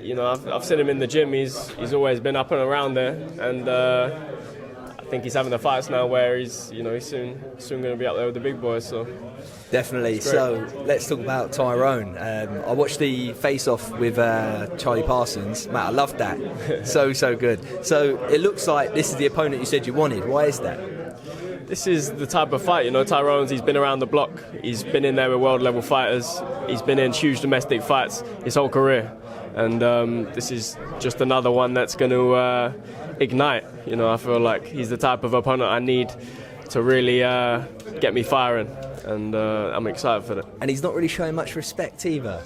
you know, I've seen him in the gym. He's always been up and around there, and I think he's having the fights now where he's soon going to be up there with the big boys. So definitely. So let's talk about Tyrone. I watched the face-off with Charlie Parsons. Matt, I loved that. so good. So it looks like this is the opponent you said you wanted. Why is that? This is the type of fight, he's been around the block. He's been in there with world level fighters. He's been in huge domestic fights his whole career. And this is just another one that's going to ignite. I feel like he's the type of opponent I need to really get me firing. And I'm excited for that. And he's not really showing much respect either.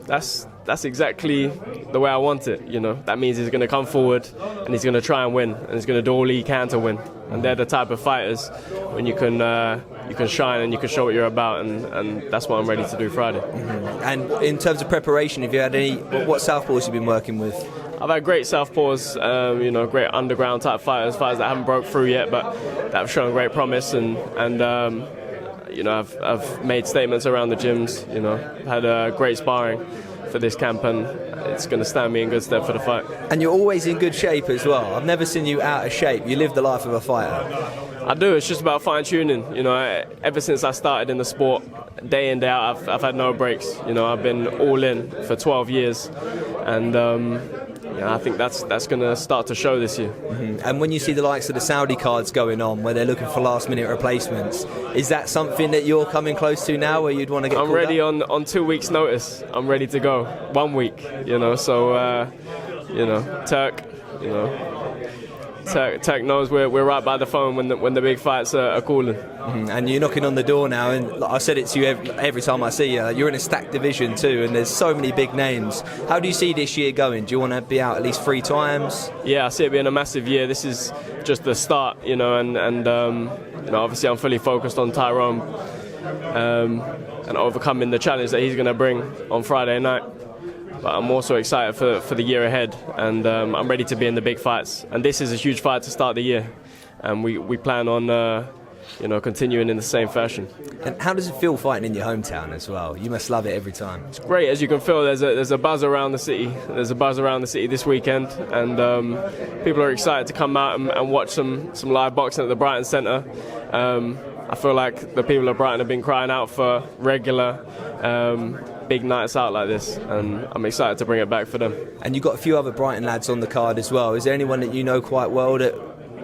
That's exactly the way I want it. That means he's going to come forward and he's going to try and win, and he's going to do all he can to win. And they're the type of fighters when you can shine and you can show what you're about, and that's what I'm ready to do Friday. Mm-hmm. And in terms of preparation, have you had what southpaws you've been working with? I've had great southpaws, great underground type fighters that haven't broke through yet, but that have shown great promise, and I've made statements around the gyms. Had great sparring for this camp, and it's going to stand me in good stead for the fight. And you're always in good shape as well. I've never seen you out of shape. You live the life of a fighter. I do. It's just about fine-tuning. Ever since I started in the sport, day in, day out, I've had no breaks. I've been all in for 12 years, and I think that's going to start to show this year. Mm-hmm. And when you see the likes of the Saudi cards going on, where they're looking for last-minute replacements, is that something that you're coming close to now, where you'd want to get? I'm ready up? on 2 weeks' notice. I'm ready to go. 1 week, So, Turk knows we're right by the phone when the big fights are calling. Mm-hmm. And you're knocking on the door now, and I said it to you every time I see you. You're in a stacked division too, and there's so many big names. How do you see this year going? Do you want to be out at least 3 times? Yeah, I see it being a massive year. This is just the start, and obviously I'm fully focused on Tyrone and overcoming the challenge that he's going to bring on Friday night. But I'm also excited for the year ahead, and I'm ready to be in the big fights. And this is a huge fight to start the year, and we plan on continuing in the same fashion. And how does it feel fighting in your hometown as well? You must love it every time. It's great. As you can feel, there's a buzz around the city. There's a buzz around the city this weekend, and people are excited to come out and watch some live boxing at the Brighton Centre. I feel like the people of Brighton have been crying out for regular big nights out like this, and I'm excited to bring it back for them. And you've got a few other Brighton lads on the card as well. Is there anyone that you know quite well that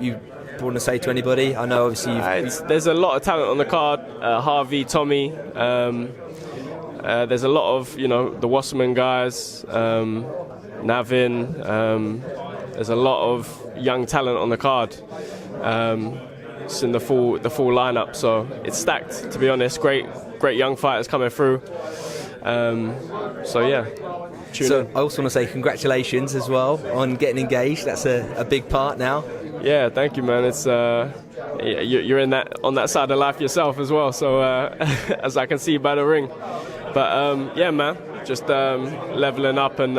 you want to say to anybody? I know obviously there's a lot of talent on the card. Harvey, Tommy, there's a lot of the Wasserman guys, Navin, there's a lot of young talent on the card. It's in the full lineup, so it's stacked, to be honest. Great young fighters coming through. So I also want to say congratulations as well on getting engaged. That's a big part now. Yeah, thank you, man. It's you're on that side of life yourself as well. So as I can see by the ring, but yeah, man, just leveling up and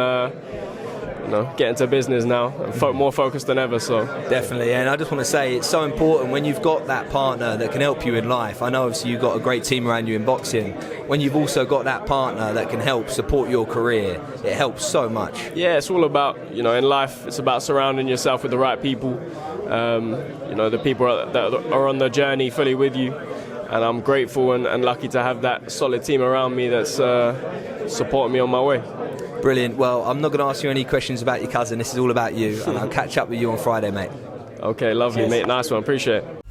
getting to business now, and more focused than ever. So definitely, and I just want to say it's so important when you've got that partner that can help you in life. I know obviously you've got a great team around you in boxing. When you've also got that partner that can help support your career, it helps so much. Yeah, it's all about in life. It's about surrounding yourself with the right people. The people that are on the journey fully with you. And I'm grateful and lucky to have that solid team around me that's supporting me on my way. Brilliant. Well, I'm not going to ask you any questions about your cousin. This is all about you, and I'll catch up with you on Friday, mate. Okay, lovely, mate. Nice one. Appreciate it.